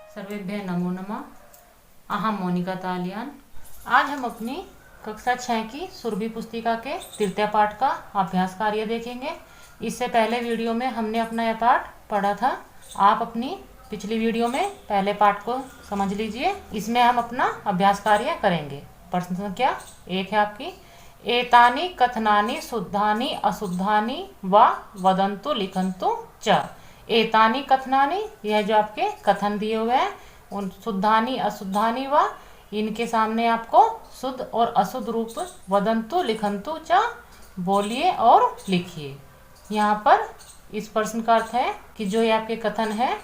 सर्वेभ्यः नमो नमः। अहम मोनिका तालियान। आज हम अपनी कक्षा 6 की सुरभि पुस्तिका के तृतीय पाठ का अभ्यास कार्य देखेंगे। इससे पहले वीडियो में हमने अपना यह पाठ पढ़ा था। आप अपनी पिछली वीडियो में पहले पाठ को समझ लीजिए। इसमें हम अपना अभ्यास कार्य करेंगे। प्रश्न संख्या 1 है आपकी। एतानि कथनानि शुद्धानि अशुद्धानि व वदन्तु लिखन्तु च। एतानि कथनानि, यह जो आपके कथन दिए हुए हैं, उन शुद्धानि अशुद्धानि व इनके सामने आपको शुद्ध और अशुद्ध रूप वदन्तु लिखन्तु च, बोलिए और लिखिए। यहाँ पर इस प्रश्न का अर्थ है कि जो ये आपके कथन है,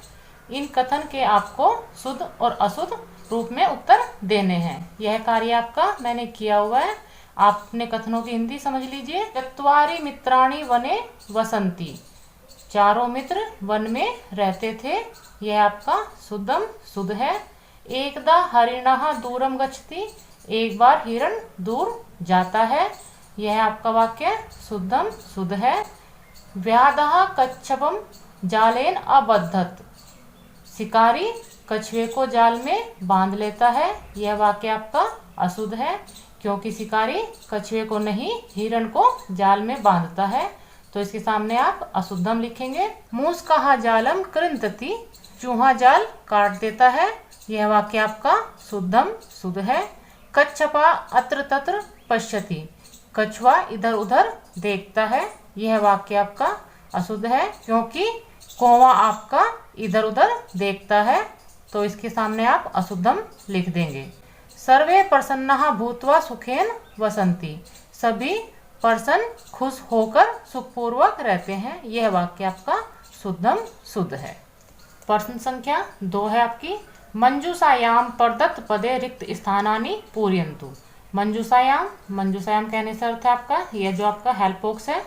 इन कथन के आपको शुद्ध और अशुद्ध रूप में उत्तर देने हैं। यह कार्य आपका मैंने किया हुआ है। आप अपने कथनों की हिंदी समझ लीजिए। चत्वारि मित्राणि वने वसंती, चारों मित्र वन में रहते थे। यह आपका शुद्धम शुद्ध है। एकदा हरिणः दूरम गच्छति, एक बार हिरण दूर जाता है। यह आपका वाक्य शुद्धम शुद्ध है। व्याधः कच्छपम जालेन अबद्धत, शिकारी कछुए को जाल में बांध लेता है। यह वाक्य आपका अशुद्ध है, क्योंकि शिकारी कछुए को नहीं हिरण को जाल में बांधता है। तो इसके सामने आप अशुद्धम लिखेंगे। मूषकः जालम कृन्तति, चूहा जाल काट देता है। यह वाक्य आपका शुद्धम शुद्ध है। कच्छपः अत्र तत्र पश्यति, कछुआ इधर उधर देखता है। यह वाक्य आपका अशुद्ध है, क्योंकि कौवा आपका इधर उधर देखता है। तो इसके सामने आप अशुद्धम लिख देंगे। सर्वे प्रसन्नः भूत्वा सुखेन वसन्ति, सभी प्रसन्न खुश होकर सुखपूर्वक रहते हैं। यह वाक्य आपका शुद्धम शुद्ध है। प्रश्न संख्या 2 है आपकी। मंजूषायाम प्रदत्त पदे रिक्त स्थानानि पूरयन्तु। मंजूषायाम, मंजूषायाम कहने से अर्थ है आपका यह जो आपका हेल्प बॉक्स है,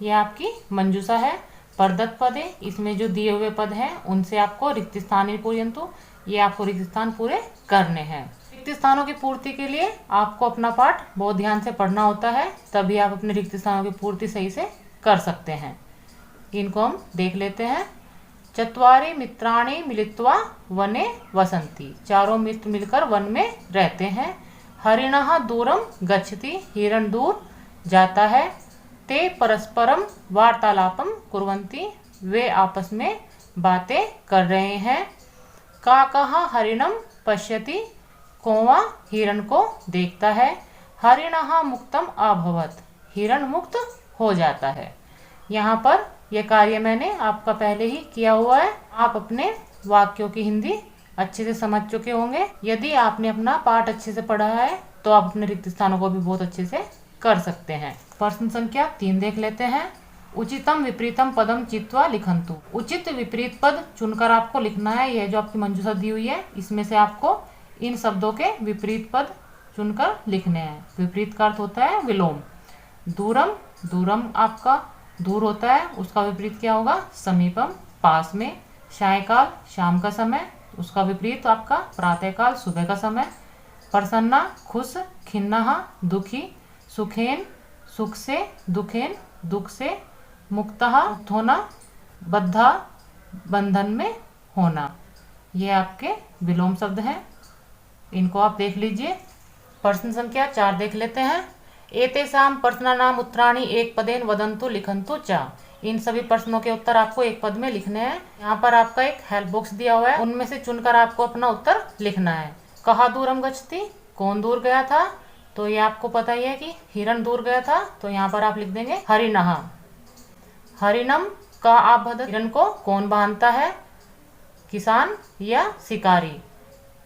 यह आपकी मंजूषा है। प्रदत्त पदे, इसमें जो दिए हुए पद हैं उनसे आपको रिक्त स्थानानि पूरयन्तु, ये आपको रिक्त स्थान पूरे करने हैं। रिक्त स्थानों की पूर्ति के लिए आपको अपना पाठ बहुत ध्यान से पढ़ना होता है, तभी आप अपने रिक्त स्थानों की पूर्ति सही से कर सकते हैं। इनको हम देख लेते हैं। चत्वारि मित्राणि मिलित्वा वने वसन्ति, चारों मित्र मिलकर वन में रहते हैं। हरिणः दूरम गच्छति, हिरण दूर जाता है। ते परस्परम वार्तालापम कुर्वन्ति, वे आपस में बातें कर रहे हैं। काकः हरिणम पश्यति, कौवा हिरण को देखता है। हरिणः मुक्तम अभवत्, हिरण मुक्त हो जाता है। यहाँ पर यह कार्य मैंने आपका पहले ही किया हुआ है। आप अपने वाक्यों की हिंदी अच्छे से समझ चुके होंगे। यदि आपने अपना पाठ अच्छे से पढ़ा है तो आप अपने रिक्त स्थानों को भी बहुत अच्छे से कर सकते हैं। प्रश्न संख्या 3 देख लेते हैं। उचितम विपरीतम पदम चित्वा लिखन्तु। उचित विपरीत पद चुनकर आपको लिखना है। यह जो आपकी मंजूषा दी हुई है, इसमें से आपको इन शब्दों के विपरीत पद चुनकर लिखने हैं। विपरीत का अर्थ होता है विलोम। दूरम, दूरम आपका दूर होता है, उसका विपरीत क्या होगा? समीपम, पास में। सायकाल, शाम का समय, उसका विपरीत आपका प्रातःकाल, सुबह का समय। प्रसन्ना, खुश। खिन्नः, दुखी। सुखेन, सुख से। दुखेन, दुख से। मुक्तः, मुक्त होना। बद्धा, बंधन में होना। ये आपके विलोम शब्द हैं, इनको आप देख लीजिए। प्रश्न संख्या 4 देख लेते हैं। एतेषां प्रश्नानाम् उत्तराणि एक पदेन वदन्तु लिखन्तु च। इन सभी प्रश्नों के उत्तर आपको एक पद में लिखने हैं। यहाँ पर आपका एक हेल्प बॉक्स दिया हुआ है, उनमें से चुनकर आपको अपना उत्तर लिखना है। कहाँ दूरम गच्छति, कौन दूर गया था? तो ये आपको पता ही है कि हिरण दूर गया था, तो यहाँ पर आप लिख देंगे हरिणः। हरिणम का आबद्धत, हिरण को कौन बांधता है? किसान या शिकारी?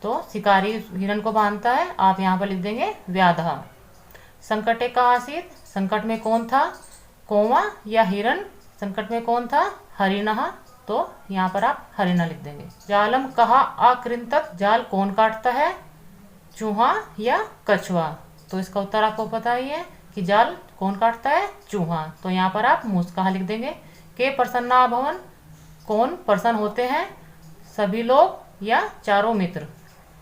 तो शिकारी हिरण को बांधता है, आप यहाँ पर लिख देंगे व्याधः। संकटे का आसीत, संकट में कौन था? कौवा या हिरण? संकट में कौन था? हरिणः, तो यहाँ पर आप हरिणः लिख देंगे। जालम कहा अकृन्तत, जाल कौन काटता है? चूहा या कछुआ? तो इसका उत्तर आपको पता ही है कि जाल कौन काटता है? चूहा। तो यहाँ पर आप मूषकः लिख देंगे। के प्रसन्ना अभवन, कौन प्रसन्न होते हैं? सभी लोग या चारों मित्र?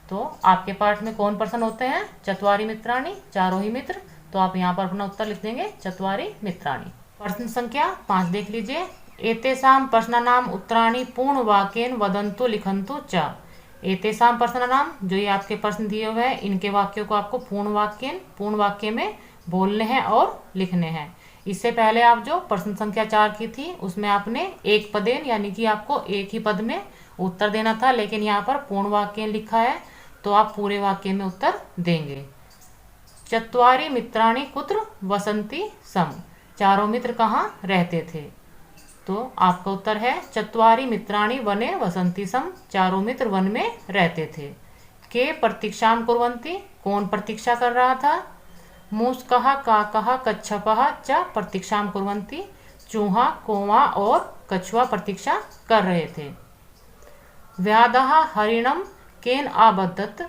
तो आपके पाठ में कौन प्रसन्न होते हैं? चत्वारि मित्राणि, चारों ही मित्र। तो आप यहाँ पर अपना उत्तर लिख देंगे चत्वारि मित्राणि। प्रश्न संख्या 5 देख लीजिए। एतेषां प्रश्नानाम् उत्तराणि पूर्णवाक्येन वदन्तु लिखन्तु च। एतेषां प्रश्नानाम, जो ये आपके प्रश्न दिए हुए हैं, इनके वाक्यों को आपको पूर्ण वाक्य में बोलने हैं और लिखने हैं। इससे पहले आप जो प्रश्न संख्या 4 की थी उसमें आपने एक पदेन यानी कि आपको एक ही पद में उत्तर देना था, लेकिन यहाँ पर पूर्ण वाक्य लिखा है तो आप पूरे वाक्य में उत्तर देंगे। चत्वारि मित्राणि कुत्र वसन्ति सम, चारों मित्र कहाँ रहते थे? तो आपका उत्तर है चत्वारि मित्राणि वने वसन्ति सम, चारों मित्र वन में रहते थे। के प्रतीक्षां कुर्वन्ति, कौन प्रतीक्षा कर रहा था? मूषकः काकः कच्छपः च प्रतीक्षां कुर्वन्ति, चूहा कौवा और कछुआ प्रतीक्षा कर रहे थे। व्याधः हरिणं केन आबद्धत,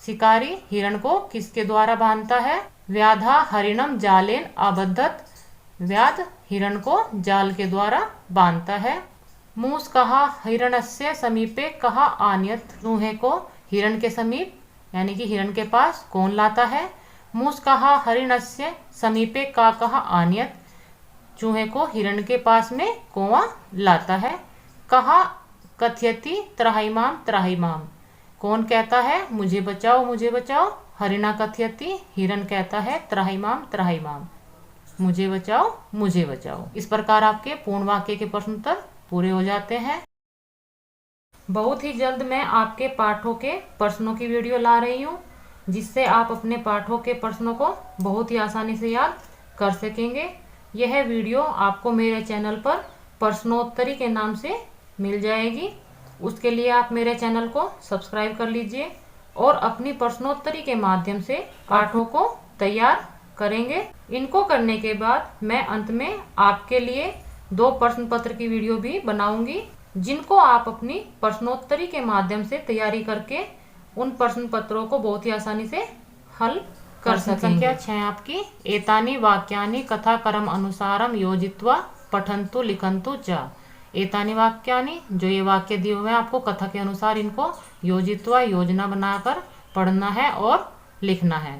शिकारी हिरण को किसके द्वारा बांधता है? व्याधा हरिणम जालेन आबद्धत, व्याध हिरण को जाल के द्वारा बांधता है। मूषकः हिरणस्य समीपे कः आनयत्, चूहे को हिरण के समीप यानी कि हिरण के पास कौन लाता है? मूषकः हरिणस्य समीपे काकः आनयत्, चूहे को हिरण के पास में कौवा लाता है। कः कथयति त्राहिमां त्राहिमां, कौन कहता है मुझे बचाओ मुझे बचाओ? हरिणा कथयति, हिरण कहता है त्राहिमां त्राहिमां, मुझे बचाओ मुझे बचाओ। इस प्रकार आपके पूर्ण वाक्य के प्रश्न उत्तर पूरे हो जाते हैं। बहुत ही जल्द मैं आपके पाठों के प्रश्नों की वीडियो ला रही हूँ, जिससे आप अपने पाठों के प्रश्नों को बहुत ही आसानी से याद कर सकेंगे। यह वीडियो आपको मेरे चैनल पर प्रश्नोत्तरी के नाम से मिल जाएगी। उसके लिए आप मेरे चैनल को सब्सक्राइब कर लीजिए और अपनी प्रश्नोत्तरी के माध्यम से पाठों को तैयार करेंगे। इनको करने के बाद मैं अंत में आपके लिए 2 प्रश्न पत्र की वीडियो भी बनाऊंगी, जिनको आप अपनी प्रश्नोत्तरी के माध्यम से तैयारी करके उन प्रश्न पत्रों को बहुत ही आसानी से हल कर सकेंगे। संख्या 6 आपकी, एतानि वाक्यानि कथाक्रम अनुसारम योजित्वा पठन्तु लिखन्तु च। एतानि वाक्यानि, जो ये वाक्य दिए हुए हैं आपको कथा के अनुसार इनको योजित्वा योजना बनाकर पढ़ना है और लिखना है।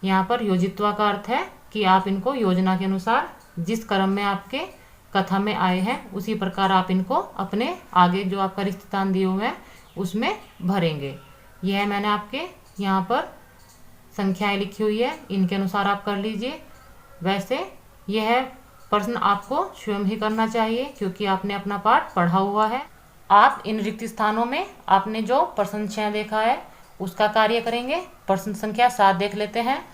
यहाँ पर योजित्वा का अर्थ है कि आप इनको योजना के अनुसार जिस क्रम में आपके कथा में आए हैं उसी प्रकार आप इनको अपने आगे जो आपका रिश्तेदार दिए हुए हैं उसमें भरेंगे। यह मैंने आपके यहाँ पर संख्याएं लिखी हुई है, इनके अनुसार आप कर लीजिए। वैसे यह प्रश्न आपको स्वयं ही करना चाहिए क्योंकि आपने अपना पाठ पढ़ा हुआ है। आप इन रिक्त स्थानों में आपने जो प्रश्न 6 देखा है उसका कार्य करेंगे। प्रश्न संख्या 7 देख लेते हैं।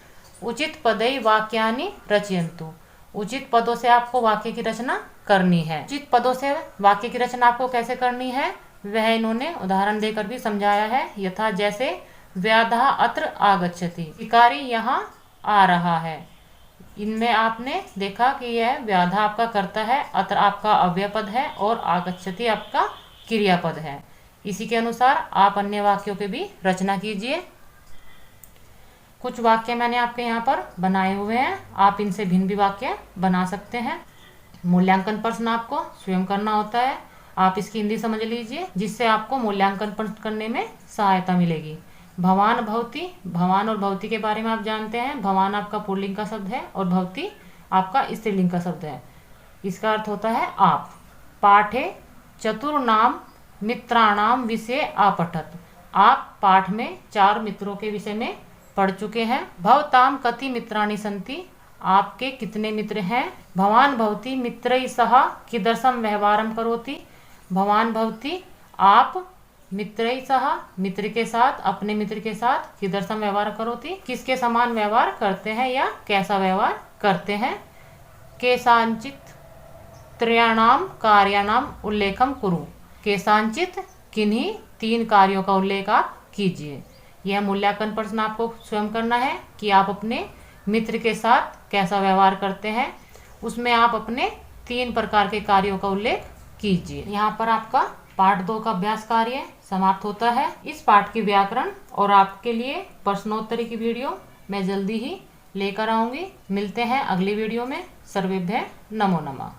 उचित पदै वाक्यानि रचयन्तु, उचित पदों से आपको वाक्य की रचना करनी है। उचित पदों से वाक्य की रचना आपको कैसे करनी है वह इन्होंने उदाहरण देकर भी समझाया है। यथा जैसे व्याधः अत्र आगच्छति, शिकारी यहाँ आ रहा है। इनमें आपने देखा कि यह व्याधा आपका कर्ता है, अत्र आपका अव्यय पद है और आगच्छति आपका क्रियापद है। इसी के अनुसार आप अन्य वाक्यों की भी रचना कीजिए। कुछ वाक्य मैंने आपके यहाँ पर बनाए हुए हैं, आप इनसे भिन्न भी वाक्य बना सकते हैं। मूल्यांकन प्रश्न आपको स्वयं करना होता है। आप इसकी हिंदी समझ लीजिए जिससे आपको मूल्यांकन प्रश्न करने में सहायता मिलेगी। भवान भवती, भवान और भवती के बारे में आप जानते हैं। भवान आपका पुल्लिंग का शब्द है और भवती आपका स्त्रीलिंग का शब्द है। इसका अर्थ होता है आप। पाठे चतुर्नाम मित्राणाम विषय आपठत, आप पाठ में 4 मित्रों के विषय में पढ़ चुके हैं। भवताम कति मित्राणि सन्ति, आपके कितने मित्र हैं। भवान भवती मित्रैः सह कीदृशं व्यवहारं करोति, भवान भवती आप मित्रैः सह मित्र के साथ अपने मित्र के साथ कीदृशं व्यवहार करोति, किसके समान व्यवहार करते हैं या कैसा व्यवहार करते हैं। केषाञ्चित् त्रयाणाम कार्याणाम उल्लेखम कुरु, केषाञ्चित् किन्हीं 3 कार्यों का उल्लेख आप कीजिए। यह मूल्यांकन प्रश्न आपको स्वयं करना है कि आप अपने मित्र के साथ कैसा व्यवहार करते हैं। उसमें आप अपने 3 प्रकार के कार्यों का उल्लेख कीजिए। यहाँ पर आपका पाठ 2 का अभ्यास कार्य समाप्त होता है। इस पाठ की व्याकरण और आपके लिए प्रश्नोत्तरी की वीडियो मैं जल्दी ही लेकर आऊँगी। मिलते हैं अगली वीडियो में। सर्वेभ्यः नमो नमः।